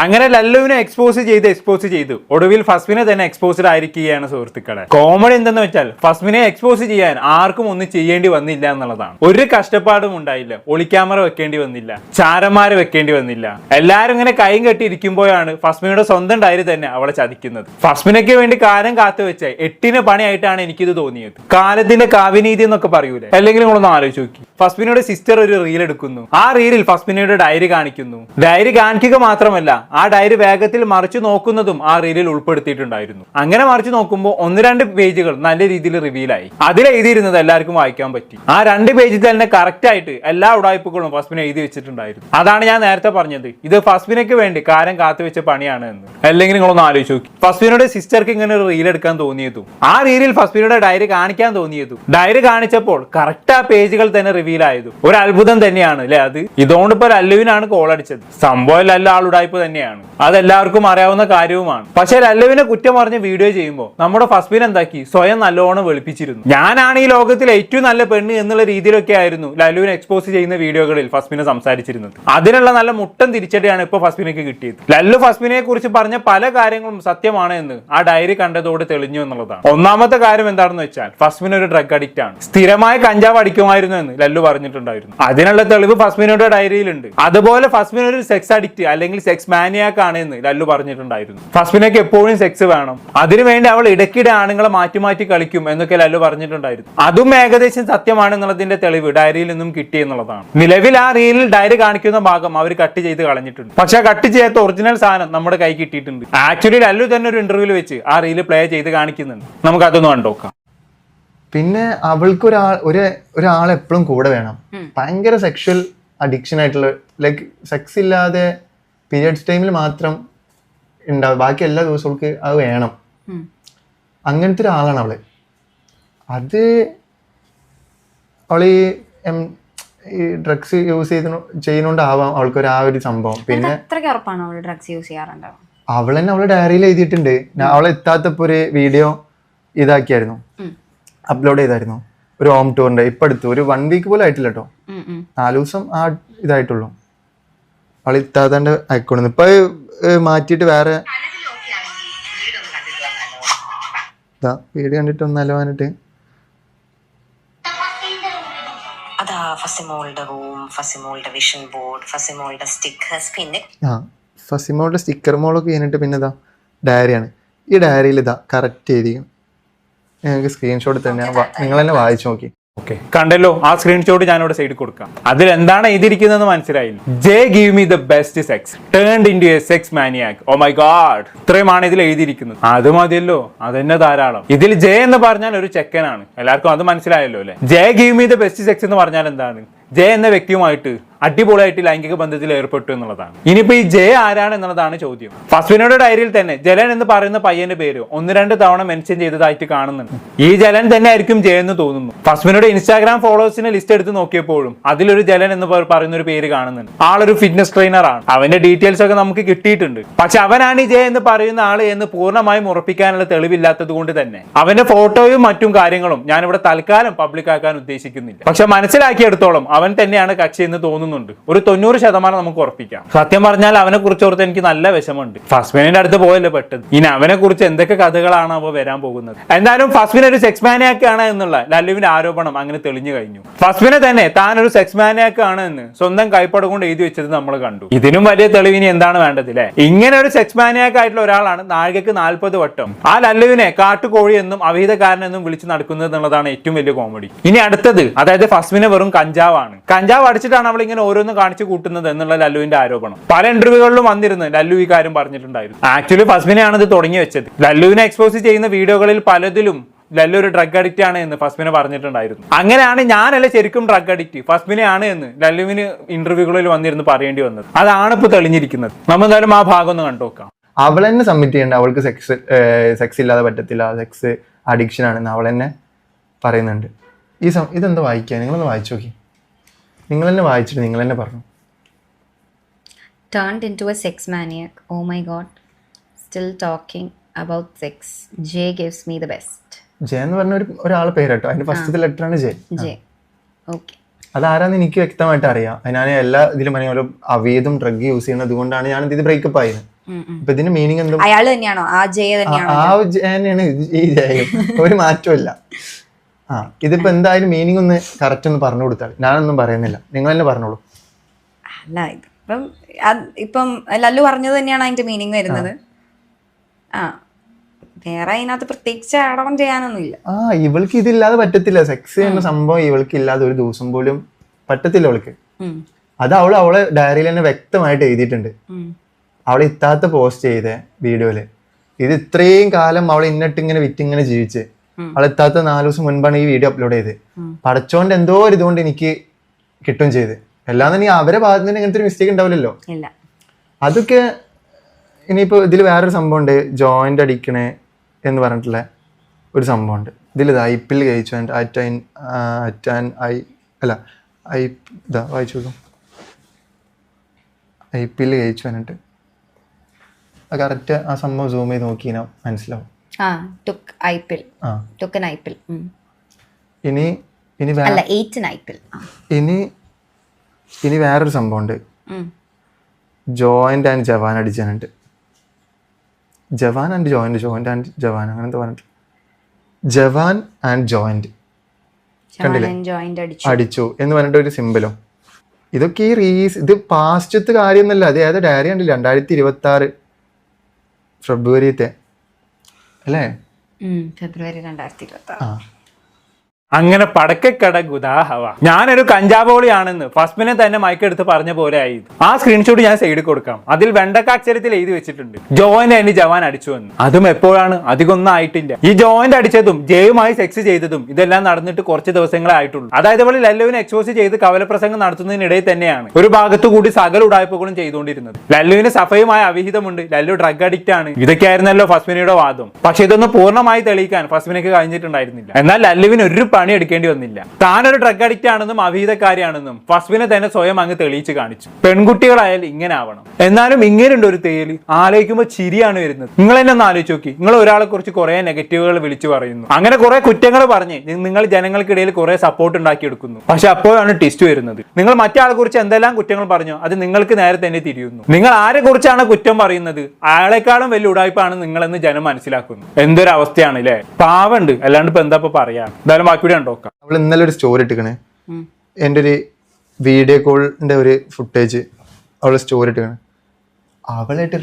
അങ്ങനെ ലല്ലുവിനെ എക്സ്പോസ് ചെയ്ത് ഒടുവിൽ ഫസ്മിനെ തന്നെ എക്സ്പോസ്ഡ് ആയിരിക്കുകയാണ് സുഹൃത്തുക്കളെ. കോമഡി എന്തെന്ന് വെച്ചാൽ ഫസ്മിനെ എക്സ്പോസ് ചെയ്യാൻ ആർക്കും ഒന്നും ചെയ്യേണ്ടി വന്നില്ല എന്നുള്ളതാണ്. ഒരു കഷ്ടപ്പാടും ഉണ്ടായില്ല. ഒളിക്യാമറ വെക്കേണ്ടി വന്നില്ല, ചാരന്മാരെ വെക്കേണ്ടി വന്നില്ല. എല്ലാരും ഇങ്ങനെ കൈയും കെട്ടി ഇരിക്കുമ്പോഴാണ് ഫസ്മിനയുടെ സ്വന്തം ഡയറി തന്നെ അവളെ ചതിക്കുന്നത്. ഫസ്മിനയ്ക്ക് വേണ്ടി കാലം കാത്തു വെച്ച 8 പണിയായിട്ടാണ് എനിക്കിത് തോന്നിയത്. കാലത്തിന്റെ കാവ്യനീതി എന്നൊക്കെ പറയൂലേ, അല്ലെങ്കിൽ നിങ്ങളൊന്ന് ആലോചിച്ച് നോക്കി. ഫസ്മിനയുടെ സിസ്റ്റർ ഒരു റീൽ എടുക്കുന്നു. ആ റീലിൽ ഫസ്മിനയുടെ ഡയറി കാണിക്കുന്നു. ഡയറി കാണിക്കുക മാത്രമല്ല, ആ ഡയറി വേഗത്തിൽ മറിച്ചു നോക്കുന്നതും ആ റീലിൽ ഉൾപ്പെടുത്തിയിട്ടുണ്ടായിരുന്നു. അങ്ങനെ മറിച്ചു നോക്കുമ്പോൾ 1-2 പേജുകൾ നല്ല രീതിയിൽ റിവീലായി. അതിൽ എഴുതിയിരുന്നത് എല്ലാവർക്കും വായിക്കാൻ പറ്റി. ആ 2 പേജിൽ തന്നെ കറക്റ്റ് ആയിട്ട് എല്ലാ ഉടായ്പകളും ഫസ്മിന എഴുതി വെച്ചിട്ടുണ്ടായിരുന്നു. അതാണ് ഞാൻ നേരത്തെ പറഞ്ഞത്, ഇത് ഫസ്മിനയ്ക്ക് വേണ്ടി കാലം കാത്തുവെച്ച പണിയാണ് എന്ന്. അല്ലെങ്കിൽ നിങ്ങളൊന്ന് ആലോചിച്ച് നോക്കി. ഫസ്മിനയുടെ സിസ്റ്റർക്ക് ഇങ്ങനെ ഒരു റീൽ എടുക്കാൻ തോന്നിയതും ആ റീലിൽ ഫസ്മിനയുടെ ഡയറി കാണിക്കാൻ തോന്നിയതും ഡയറി കാണിച്ചപ്പോൾ കറക്റ്റ് ആ പേജുകൾ തന്നെ റിവീൽ ആയതും ഒരു അത്ഭുതം തന്നെയാണ് അല്ലെ അത്. ഇതുകൊണ്ട് ഇപ്പൊ ലല്ലുവിനാണ് കോൾ അടിച്ചത്. സംഭവം എല്ലാ ആളുടായ്പ തന്നെയാണ്, അതെല്ലാവർക്കും അറിയാവുന്ന കാര്യവുമാണ്. പക്ഷെ ലല്ലുവിനെ കുറ്റം പറഞ്ഞ് വീഡിയോ ചെയ്യുമ്പോൾ നമ്മുടെ ഫസ്മിൻ എന്താക്കി, സ്വയം നല്ലോണം വെളുപ്പിച്ചിരുന്നു. ഞാനാണ് ഈ ലോകത്തിൽ ഏറ്റവും നല്ല പെണ്ണ് എന്നുള്ള രീതിയിലൊക്കെ ആയിരുന്നു ലല്ലുവിനെ എക്സ്പോസ് ചെയ്യുന്ന വീഡിയോകളിൽ ഫസ്മിനെ സംസാരിച്ചിരുന്നത്. അതിനുള്ള നല്ല മുട്ടൻ തിരിച്ചടിയാണ് ഇപ്പൊ ഫസ്മിനയ്ക്ക് കിട്ടിയത്. ലല്ലു ഫസ്മിനെ കുറിച്ച് പറഞ്ഞ പല കാര്യങ്ങളും സത്യമാണ് എന്ന് ആ ഡയറി കണ്ടതോടെ തെളിഞ്ഞു എന്നുള്ളതാണ്. ഒന്നാമത്തെ കാര്യം എന്താണെന്ന് വെച്ചാൽ ഫസ്മിൻ ഒരു ഡ്രഗ് അഡിക്റ്റ് ആണ്. സ്ഥിരമായി കഞ്ചാവ് അടിക്കുമായിരുന്നു എന്ന് ലല്ലു പറഞ്ഞിട്ടുണ്ടായിരുന്നു. അതിനുള്ള തെളിവ് ഫസ്മിനയുടെ ഡയറിയിലുണ്ട്. അതുപോലെ ഫസ്മിൻ ഒരു സെക്സ് അഡിക്റ്റ് അല്ലെങ്കിൽ സെക്സ് മാനിയാക്ക് ആണ് എന്ന് ലല്ലു പറഞ്ഞിട്ടുണ്ടായിരുന്നു. ഫസ്മിനയ്ക്ക് എപ്പോഴും സെക്സ് വേണം, അതിനുവേണ്ടി അവൾ ഇടയ്ക്കിടെ ആണുങ്ങളെ മാറ്റി കളിക്കും എന്നൊക്കെ ലല്ലു പറഞ്ഞിട്ടുണ്ടായിരുന്നു. അതും ഏകദേശം സത്യമാണെന്നുള്ളതിന്റെ തെളിവ് ഡയറിയിൽ നിന്നും കിട്ടി എന്നുള്ളതാണ്. നിലവിൽ ആ റീലിൽ ഡയറി കാണിക്കുന്ന ഭാഗം അവർ കട്ട് ചെയ്ത് കളഞ്ഞിട്ടുണ്ട്. പക്ഷെ കട്ട് ചെയ്യാത്ത ഒറിജിനൽ സാധനം നമ്മുടെ കൈ കിട്ടിയിട്ടുണ്ട്. ആക്ച്വലി ലല്ലു തന്നെ ഒരു ഇന്റർവ്യൂവിൽ വെച്ച് ആ റീല് പ്ലേ ചെയ്ത് കാണിക്കുന്നുണ്ട്. നമുക്ക് അതൊന്ന് കണ്ടോക്കാം. പിന്നെ അവൾക്ക് ഒരാൾ എപ്പോഴും കൂടെ വേണം. ഭയങ്കര സെക്ഷൽ അഡിക്ഷൻ ആയിട്ടുള്ള, ലൈക്ക് സെക്സ് ഇല്ലാതെ പീരിയഡ്സ് ടൈമിൽ മാത്രം ഉണ്ടാവും, ബാക്കി എല്ലാ ദിവസവും അവൾക്ക് അത് വേണം. അങ്ങനത്തെ ഒരാളാണ് അവള്. അത് അവൾ ഈ ഡ്രഗ്സ് യൂസ് ചെയ്യുന്നോണ്ടാവാം അവൾക്ക് ആ ഒരു സംഭവം. പിന്നെ അവൾ തന്നെ അവളുടെ ഡയറിയിൽ എഴുതിയിട്ടുണ്ട്. അവളെ എത്താത്തപ്പോ ഒരു വീഡിയോ ഇതാക്കിയായിരുന്നു, അപ്ലോഡ് ചെയ്തായിരുന്നു, ഒരു ഹോം ടൂറിന്റെ. ഇപ്പൊ അടുത്ത് ഒരു 1 വീക്ക് പോലും ആയിട്ടില്ല കേട്ടോ, 4 ദിവസം ആ ഇതായിട്ടുള്ളൂ. അവൾ ഇത്താത്തന്റെ അയക്കൊണ്ടു. ഇപ്പൊ മാറ്റിയിട്ട് വേറെ വീഡിയോ കണ്ടിട്ട് ഒന്നല്ലോ പറഞ്ഞിട്ട് ഫസിമോളുടെ സ്റ്റിക്കർ മോളൊക്കെ കഴിഞ്ഞിട്ട് പിന്നെ ഇതാ ഡയറിയാണ്. ഈ ഡയറിയിൽ ഇതാ കറക്റ്റ് ചെയ്തിരിക്കും. ഞങ്ങൾക്ക് സ്ക്രീൻഷോട്ട് തന്നെ നിങ്ങൾ തന്നെ വായിച്ചു നോക്കി. ഓക്കെ, കണ്ടല്ലോ ആ സ്ക്രീൻഷോട്ട് ഞാനിവിടെ സൈഡിൽ കൊടുക്കാം. അതിൽ എന്താണ് എഴുതിയിരിക്കുന്നതെന്ന് മനസ്സിലായില്ല. J give me the best sex turned into a sex maniac. Oh my God, ഇത്രയുമാണ് ഇതിൽ എഴുതിയിരിക്കുന്നത്. അത് മതിയല്ലോ, അതന്നെ ധാരാളം. ഇതിൽ ജെ എന്ന് പറഞ്ഞാൽ ഒരു ചെക്കനാണ്, എല്ലാവർക്കും അത് മനസ്സിലായല്ലോ അല്ലെ. J give me the best sex എന്ന് പറഞ്ഞാൽ എന്താണ്? ജെ എന്ന വ്യക്തിയുമായിട്ട് അടിപൊളിയായിട്ട് ലൈംഗിക ബന്ധത്തിൽ ഏർപ്പെട്ടു എന്നുള്ളതാണ്. ഇനിയിപ്പോ ഈ ജെ ആരാണ് എന്നുള്ളതാണ് ചോദ്യം. ഫസ്മിനയുടെ ഡയറിയിൽ തന്നെ ജലൻ എന്ന് പറയുന്ന പയ്യന്റെ പേര് 1-2 തവണ മെൻഷൻ ചെയ്തതായിട്ട് കാണുന്നുണ്ട്. ഈ ജലൻ തന്നെ ആയിരിക്കും ജെ എന്ന് തോന്നുന്നു. ഫസ്മിനയുടെ ഇൻസ്റ്റാഗ്രാം ഫോളോവേഴ്സിന്റെ ലിസ്റ്റ് എടുത്ത് നോക്കിയപ്പോഴും അതിലൊരു ജലൻ എന്ന് പറയുന്ന ഒരു പേര് കാണുന്നുണ്ട്. ആളൊരു ഫിറ്റ്നസ് ട്രെയിനർ ആണ്. അവന്റെ ഡീറ്റെയിൽസ് ഒക്കെ നമുക്ക് കിട്ടിയിട്ടുണ്ട്. പക്ഷെ അവനാണ് ഈ ജെ എന്ന് പറയുന്ന ആള് എന്ന് പൂർണ്ണമായും ഉറപ്പിക്കാനുള്ള തെളിവില്ലാത്തത് കൊണ്ട് തന്നെ അവന്റെ ഫോട്ടോയും മറ്റും കാര്യങ്ങളും ഞാനിവിടെ തൽക്കാലം പബ്ലിക് ആക്കാൻ ഉദ്ദേശിക്കുന്നില്ല. പക്ഷെ മനസ്സിലാക്കിയെടുത്തോളം അവൻ തന്നെയാണ് കക്ഷി എന്ന് തോന്നുന്നു. ഒരു 90% നമുക്ക് ഉറപ്പിക്കാം. സത്യം പറഞ്ഞാൽ അവനെ കുറിച്ച് ഓർത്ത് എനിക്ക് നല്ല വിഷമമുണ്ട്. ഫസ്മിനിന്റെ അടുത്ത് പോയല്ലേ പെട്ടത്. ഇനി അവനെ കുറിച്ച് എന്തൊക്കെ കഥകളാണ് അവ വരാൻ പോകുന്നത്. എന്തായാലും ഫസ്മിൻ ഒരു സെക്സ് മാനിയാക്ക് ആണ് എന്നുള്ള ലല്ലുവിന്റെ ആരോപണം അങ്ങനെ തെളിഞ്ഞു കഴിഞ്ഞു. ഫസ്മിനെ തന്നെ താൻ ഒരു സെക്സ് മാനിയാക്ക് ആണ് എന്ന് സ്വന്തം കൈപ്പട കൊണ്ട് എഴുതി വെച്ചത് നമ്മൾ കണ്ടു. ഇതിനും വലിയ തെളിവിനി എന്താണ് വേണ്ടത് അല്ലെ. ഇങ്ങനെ ഒരു സെക്സ് മാനിയാക്ക് ആയിട്ടുള്ള ഒരാളാണ് നാഴികക്ക് 40 വട്ടം ആ ലല്ലുവിനെ കാട്ടുകോഴി എന്നും അവിഹിതക്കാരൻ എന്നും വിളിച്ച് നടക്കുന്നത് എന്നുള്ളതാണ് ഏറ്റവും വലിയ കോമഡി. ഇനി അടുത്തത്, അതായത് ഫസ്മിനെ വെറും കഞ്ചാവാണ്. കഞ്ചാവ് അടിച്ചിട്ടാണ് അവൾ ഇങ്ങനെ ഓരോന്നും കാണിച്ചു കൂട്ടുന്നത് എന്നുള്ള ലല്ലുവിന്റെ ആരോപണം. പല ഇന്റർവ്യൂകളിലും വന്നിരുന്നു ലല്ലു ഈ കാര്യം പറഞ്ഞിട്ടുണ്ടായിരുന്നു. ആക്ച്വലി ഫസ്മിനെയാണ് ഇത് തുടങ്ങി വെച്ചത്. ലല്ലുവിനെ എക്സ്പോസ് ചെയ്യുന്ന വീഡിയോകളിൽ പലതിലും ലല്ലു ഒരു ഡ്രഗ് അഡിക്റ്റ് ആണ് എന്ന് ഫസ്മിനെ പറഞ്ഞിട്ടുണ്ടായിരുന്നു. അങ്ങനെയാണ് ഞാനല്ല ശരിക്കും ഡ്രഗ് അഡിക്റ്റ്, ഫസ്മിനെ ആണ് എന്ന് ലല്ലുവിന് ഇന്റർവ്യൂകളിൽ വന്നിരുന്ന് പറയേണ്ടി വന്നത്. അതാണ് ഇപ്പൊ തെളിഞ്ഞിരിക്കുന്നത്. നമ്മൾ എന്തായാലും ആ ഭാഗം ഒന്ന് കണ്ടുനോക്കാം. അവൾ തന്നെ സബ്മിറ്റ് ചെയ്യണ്ട, അവൾക്ക് സെക്സ് ഇല്ലാതെ പറ്റത്തില്ല, സെക്സ് അഡിക്ഷൻ ആണെന്ന് അവൾ തന്നെ പറയുന്നുണ്ട്. ഇതെന്താ വായിക്കുക, നിങ്ങളൊന്ന് വായിച്ചു നോക്കി. നിങ്ങൾ തന്നെ വായിച്ചിട്ട് നിങ്ങൾ തന്നെ പറഞ്ഞു. Turned into a sex maniac. Oh my god. Still talking about sex. Jay gives me the best. J എന്ന് പറഞ്ഞ ഒരാളെ പേര് കേട്ടോ. അതിന്റെ ഫസ്റ്റത്തെ ലെറ്റർ ആണ് ജെ. ജെ. ഓക്കെ. അതാരാന്ന് എനിക്ക് വ്യക്തമായിട്ട് അറിയാം. ഞാൻ എല്ലാ ഇതിലും പറഞ്ഞ പോലെ അവീതും ഡ്രഗ് യൂസ് ചെയ്യുന്നത് കൊണ്ടാണ് ഞാൻ ഇത് ബ്രേക്കപ്പ് ആയത്. അപ്പൊ ഇതിന്റെ മീനിങ് എന്തും അയാൾ തന്നെയാണോ ആ ജയ തന്നെയാണോ? ആ തന്നെയാണ് ഈ ജയം, ഒരു മാറ്റമില്ല. ഇതിപ്പോ എന്തായാലും മീനിങ് ഒന്ന് കറക്റ്റ് ഒന്ന് പറഞ്ഞു കൊടുത്താൽ. ഞാനൊന്നും പറയുന്നില്ല, നിങ്ങൾ തന്നെ പറഞ്ഞോളൂ. അല്ല ഇപ്പം ലല്ലു പറഞ്ഞത് തന്നെയാണ് അതിന്റെ മീനിങ് വരുന്നത്. വേറെ അതിനകത്ത് പ്രത്യേകിച്ച് ആഡ് ഓൺ ചെയ്യാനൊന്നുമില്ല. ഇവൾക്ക് ഇതില്ലാതെ പറ്റത്തില്ല. സെക്സ് എന്ന സംഭവം ഇവൾക്ക് ഇല്ലാതെ ഒരു ദിവസം പോലും പറ്റത്തില്ല അവൾക്ക്. അത് അവളെ ഡയറിയിൽ തന്നെ വ്യക്തമായിട്ട് എഴുതിയിട്ടുണ്ട്. അവളെ ഇത്താത്ത പോസ്റ്റ് ചെയ്ത വീഡിയോയില് ഇത് ഇത്രയും കാലം അവളെ ഇങ്ങനെ വിറ്റിങ്ങനെ ജീവിച്ച് അവളെ ഇത്താത്ത 4 ദിവസം മുൻപാണ് ഈ വീഡിയോ അപ്ലോഡ് ചെയ്ത്. പടച്ചോണ്ട് എന്തോ ഒരു ഇതുകൊണ്ട് എനിക്ക് കിട്ടും ചെയ്ത്. എല്ലാം തന്നെ അവരെ ഭാഗത്ത് നിന്ന് ഇങ്ങനത്തെ ഒരു മിസ്റ്റേക്ക് ഉണ്ടാവില്ലല്ലോ. അതൊക്കെ ഇനിയിപ്പോ ഇതിൽ വേറൊരു സംഭവം ഉണ്ട്, ജോയിന്റ് അടിക്കണേ എന്ന് പറഞ്ഞിട്ടുള്ള ഒരു സംഭവമുണ്ട്. ഇതിൽ ഐപ്പിൽ കഴിച്ചു വായിച്ചു നോക്കും. ഐപ്പിൽ കഴിച്ചു പറഞ്ഞിട്ട് കറക്റ്റ് ആ സംഭവം സൂം ചെയ്ത് നോക്കി മനസ്സിലാവും. ഇനി വേറൊരു സംഭവമുണ്ട്, ജോയിന്റ് ആൻഡ് ജവാൻ അടിച്ചാനുണ്ട്. Jawan and joint, joint and Jawan, അങ്ങനത്തെ പറഞ്ഞിട്ട് ജവാൻ ആൻഡ് ജോയിന്റ് കണ്ടില്ലേ, അടിച്ചു എന്ന് പറഞ്ഞിട്ട് ഒരു സിമ്പിളും. ഇതൊക്കെ ഇത് പാസ്റ്റത്തെ കാര്യമൊന്നുമല്ല. അത് ഏതാ ഡയറി കണ്ടില്ല, 2026 ഫെബ്രുവരിത്തെ അല്ലേ? ഫെബ്രുവരി 2026. അങ്ങനെ പടക്കക്കട ഗുദാഹവ. ഞാനൊരു കഞ്ചാവോളിയാണെന്ന് ഫസ്മിനെ തന്നെ മയക്കെടുത്ത് പറഞ്ഞ പോലെ ആയി. ആ സ്ക്രീൻഷോട്ട് ഞാൻ സൈഡിൽ കൊടുക്കാം. അതിൽ വെണ്ടക്ക അക്ഷരത്തിൽ എഴുതി വെച്ചിട്ടുണ്ട്, ജോയിന്റ് ആൻഡ് ജവാൻ അടിച്ചു എന്ന്. അതും എപ്പോഴാണ്, അധികമൊന്നും ആയിട്ടില്ല. ഈ ജോയിന്റ് അടിച്ചതും ജയുമായി സെക്സ് ചെയ്തതും ഇതെല്ലാം നടന്നിട്ട് കുറച്ച് ദിവസങ്ങളെ ആയിട്ടുള്ളൂ. അതായത് പോലെ ലല്ലുവിനെ എക്സ്പോസ് ചെയ്ത് കവലപ്രസംഗം നടത്തുന്നതിനിടയിൽ തന്നെയാണ് ഒരു ഭാഗത്തു കൂടി സകല ഉടായ്പകളും ചെയ്തുകൊണ്ടിരുന്നത്. ലല്ലുവിന് സഫയുമായ അവിഹിതമുണ്ട്, ലല്ലു ഡ്രഗ് അഡിക്റ്റ് ആണ്, ഇതൊക്കെയായിരുന്നല്ലോ ഫസ്മിനയുടെ വാദം. പക്ഷെ ഇതൊന്നും പൂർണ്ണമായി തെളിയിക്കാൻ ഫസ്മിനക്ക് കഴിഞ്ഞിട്ടുണ്ടായിരുന്നില്ല. എന്നാൽ ലല്ലുവിന് ഒരു പണി എടുക്കേണ്ടി വന്നില്ല. താനൊരു ഡ്രഗ് അഡിക്റ്റ് ആണെന്നും അവിഹിതക്കാരിയാണെന്നും ഫസ്മിനെ തന്നെ സ്വയം അങ്ങ് തെളിയിച്ച് കാണിച്ചു. പെൺകുട്ടികളായാലും ഇങ്ങനെ ആവണം. എന്നാലും ഇങ്ങനെയുണ്ട് ഒരു തേലി. ആലോചിക്കുമ്പോൾ ചിരിയാണ് വരുന്നത്. നിങ്ങൾ തന്നെ ഒന്ന് ആലോചിച്ച് നോക്കി. നിങ്ങൾ ഒരാളെ കുറിച്ച് കുറെ നെഗറ്റീവുകൾ വിളിച്ചു പറയുന്നു, അങ്ങനെ കുറെ കുറ്റങ്ങൾ പറഞ്ഞ് നിങ്ങൾ ജനങ്ങൾക്കിടയിൽ കുറെ സപ്പോർട്ട് ഉണ്ടാക്കിയെടുക്കുന്നു. പക്ഷെ അപ്പോഴാണ് ട്വിസ്റ്റ് വരുന്നത്. നിങ്ങൾ മറ്റേ കുറിച്ച് എന്തെല്ലാം കുറ്റങ്ങൾ പറഞ്ഞോ അത് നിങ്ങൾക്ക് നേരെ തന്നെ തിരിയുന്നു. നിങ്ങൾ ആരെ കുറിച്ചാണ് കുറ്റം പറയുന്നത് അയാളെക്കാളും വലിയ ഉടായ്പാണ് നിങ്ങളെന്ന് ജനം മനസ്സിലാക്കുന്നു. എന്തൊരു അവസ്ഥയാണ് അല്ലേ? പാവുണ്ട്, അല്ലാണ്ട് ഇപ്പൊ എന്താ പറയാ. എന്തായാലും ബാക്കി അവൾ ഇന്നലെ ഒരു സ്റ്റോറി ഇട്ടിക്കണേ, എൻ്റെ ഒരു വീഡിയോ കോളിന്റെ ഒരു ഫുട്ടേജ് അവള് സ്റ്റോറി ഇട്ടിക്കണേ. അവളായിട്ട്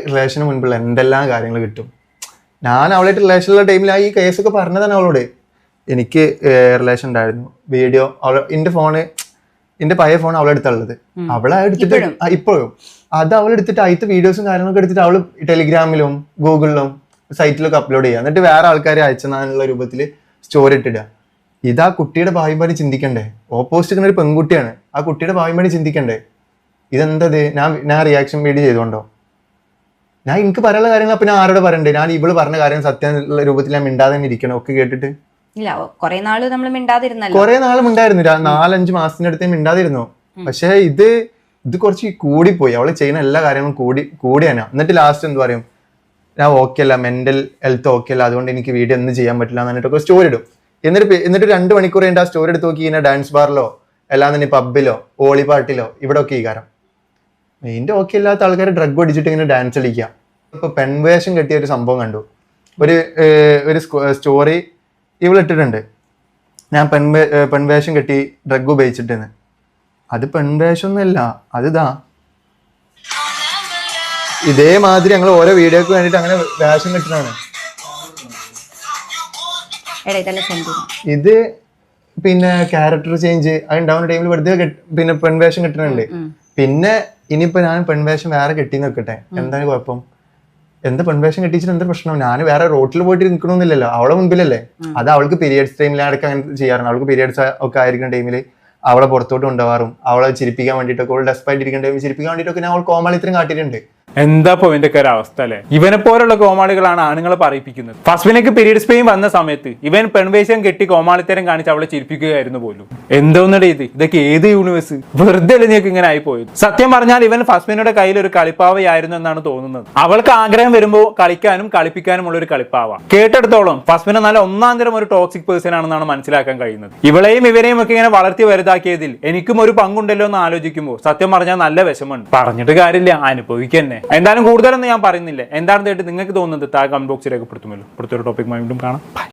റിലേഷന് മുൻപുള്ള എന്തെല്ലാം കാര്യങ്ങൾ കിട്ടും. ഞാൻ അവളായിട്ട് റിലേഷനുള്ള ടൈമിൽ ഈ കേസൊക്കെ പറഞ്ഞതാണ് അവളോട്. എനിക്ക് റിലേഷൻ ഉണ്ടായിരുന്നു. വീഡിയോ എന്റെ പഴയ ഫോൺ അവളെടുത്തുള്ളത്. അവളെ എടുത്തിട്ട് ഇപ്പോഴും അത് അവളെടുത്തിട്ട് അതിന്റെ വീഡിയോസും കാര്യങ്ങളൊക്കെ എടുത്തിട്ട് അവള് ടെലിഗ്രാമിലും ഗൂഗിളിലും സൈറ്റിലൊക്കെ അപ്ലോഡ് ചെയ്യുക. എന്നിട്ട് വേറെ ആൾക്കാരെ അയച്ചെന്നുള്ള രൂപത്തിൽ സ്റ്റോറി ഇട്ടിടുക. ഇതാ കുട്ടിയുടെ ഭാവിമാരി ചിന്തിക്കണ്ടേ? ഓപ്പോസിറ്റ് ഒരു പെൺകുട്ടിയാണ്, ആ കുട്ടിയുടെ ഭാവിമാരി ചിന്തിക്കണ്ടേ? ഇതെന്തത്? ഞാൻ റിയാക്ഷൻ വീഡിയോ ചെയ്തോണ്ടോ? ഞാൻ എനിക്ക് പറയാനുള്ള കാര്യങ്ങൾ അപ്പൊ ഞാൻ ആരോട് പറയണ്ടേ? ഞാൻ ഇവള് പറഞ്ഞ കാര്യം സത്യം രൂപത്തിൽ ഞാൻ മിണ്ടാതെ തന്നെ ഇരിക്കണം ഒക്കെ കേട്ടിട്ട്. കുറെ നാള് മിണ്ടായിരുന്നു, 4-5 മാസത്തിനടുത്ത് മിണ്ടാതിരുന്നു. പക്ഷെ ഇത് കുറച്ച് കൂടിപ്പോയി. അവള് ചെയ്യുന്ന എല്ലാ കാര്യങ്ങളും കൂടിയാണ്. എന്നിട്ട് ലാസ്റ്റ് എന്ത് പറയും, ഞാൻ ഓക്കെ അല്ല, മെന്റൽ ഹെൽത്ത് ഓക്കെ അല്ല, അതുകൊണ്ട് എനിക്ക് വീഡിയോ ഒന്നും ചെയ്യാൻ പറ്റില്ല എന്നിട്ടൊക്കെ സ്റ്റോറി ഇടും. എന്നിട്ട് 2 മണിക്കൂർ കഴിഞ്ഞിട്ട് ആ സ്റ്റോറി എടുത്ത് നോക്കി ഇങ്ങനെ ഡാൻസ് ബാറിലോ എല്ലാം തന്നെ പബ്ബിലോ ഓളി പാർട്ടിലോ ഇവിടെ ഒക്കെ ഈ കാരം മെയിൻ്റെ ഓക്കെ ഇല്ലാത്ത ആൾക്കാർ ഡ്രഗ് അടിച്ചിട്ട് ഇങ്ങനെ ഡാൻസ് കളിക്കുക. ഇപ്പൊ പെൺവേഷം കെട്ടിയ ഒരു സംഭവം കണ്ടു. ഒരു സ്റ്റോറി ഇവളിട്ടിട്ടുണ്ട്, ഞാൻ പെൺവേഷം കെട്ടി ഡ്രഗ് ഉപയോഗിച്ചിട്ടെന്ന്. അത് പെൺവേഷമൊന്നുമല്ല, അതിതാ ഇതേമാതിരി ഞങ്ങൾ ഓരോ വീഡിയോക്ക് വേണ്ടിട്ട് അങ്ങനെ വേഷം കെട്ടുന്നതാണ്. ഇത് പിന്നെ ക്യാരക്ടർ ചേഞ്ച് അതുണ്ടാവുന്ന ടൈമിൽ വെറുതെ പിന്നെ പെൺവേഷം കെട്ടുന്നുണ്ട്. പിന്നെ ഇനിയിപ്പോ ഞാൻ പെൺവേഷം വേറെ കെട്ടി നിൽക്കട്ടെ, എന്താണ് കുഴപ്പം? എന്ത് പെൺവേഷം കെട്ടിച്ചിട്ട് എന്താ പ്രശ്നം? ഞാൻ വേറെ റോട്ടിൽ പോയിട്ട് നിൽക്കണമെന്നില്ലല്ലോ, അവളെ മുൻപിലല്ലേ. അത് അവൾക്ക് പീരിയഡ്സ് ടൈമിലടക്കം അങ്ങനെ ചെയ്യാറുണ്ട്. അവൾക്ക് പീരിയഡ്സ് ഒക്കെ ആയിരിക്കുന്ന ടൈമിൽ അവളെ പുറത്തോട്ട് കൊണ്ടുപോകാറും അവളെ ചിരിപ്പിക്കാൻ വേണ്ടിയിട്ടൊക്കെ, അവൾ ഡെസ്പായിട്ട് ഇരിക്കുന്ന ടൈമിൽ ചിരിപ്പിക്കാൻ വേണ്ടിയിട്ടൊക്കെ ഞാൻ അവൾ കോമാളിത്തരം കാട്ടിയിട്ടുണ്ട്. എന്താ ഇപ്പൊ ഇവന്റെ ഒക്കെ ഒരു അവസ്ഥ അല്ലെ? ഇവനെ പോലുള്ള കോമാളികളാണ് ആണുങ്ങളെ പറയിപ്പിക്കുന്നത്. ഫസ്മിനക്ക് പീരീഡ്സ് പെയിൻ വന്ന സമയത്ത് ഇവൻ പെൺവേഷം കെട്ടി കോമാളിത്തരം കാണിച്ച് അവളെ ചിരിപ്പിക്കുകയായിരുന്നു പോലും. എന്തോന്നടേ ഇതൊക്കെ ഏത് യൂണിവേഴ്സ്? വെറുതെ നീക്ക് ഇങ്ങനെ ആയി പോയത്. സത്യം പറഞ്ഞാൽ ഇവൻ ഫസ്മിനയുടെ കയ്യിൽ ഒരു കളിപ്പാവയായിരുന്നു എന്നാണ് തോന്നുന്നത്. അവൾക്ക് ആഗ്രഹം വരുമ്പോൾ കളിക്കാനും കളിപ്പിക്കാനുമുള്ള ഒരു കളിപ്പാവ. കേട്ടെടുത്തോളം ഫസ്മിന നല്ല ഒന്നാം തരം ഒരു ടോക്സിക് പേഴ്സൺ ആണെന്നാണ് മനസ്സിലാക്കാൻ കഴിയുന്നത്. ഇവളെയും ഇവരെയും ഒക്കെ ഇങ്ങനെ വളർത്തി വലുതാക്കിയതിൽ എനിക്കും ഒരു പങ്കുണ്ടല്ലോ എന്ന് ആലോചിക്കുമ്പോൾ സത്യം പറഞ്ഞാൽ നല്ല വിഷമമുണ്ട്. പറഞ്ഞിട്ട് കാര്യമില്ല, അനുഭവിക്കന്നെ. എന്തായാലും കൂടുതലൊന്നും ഞാൻ പറയുന്നില്ല. എന്താണ് നിങ്ങൾക്ക് തോന്നുന്നത് താഴെ കമന്റ് ബോക്സിൽ രേഖപ്പെടുത്തുമല്ലോ. അടുത്തൊരു ടോപ്പിക് വീണ്ടും കാണാം.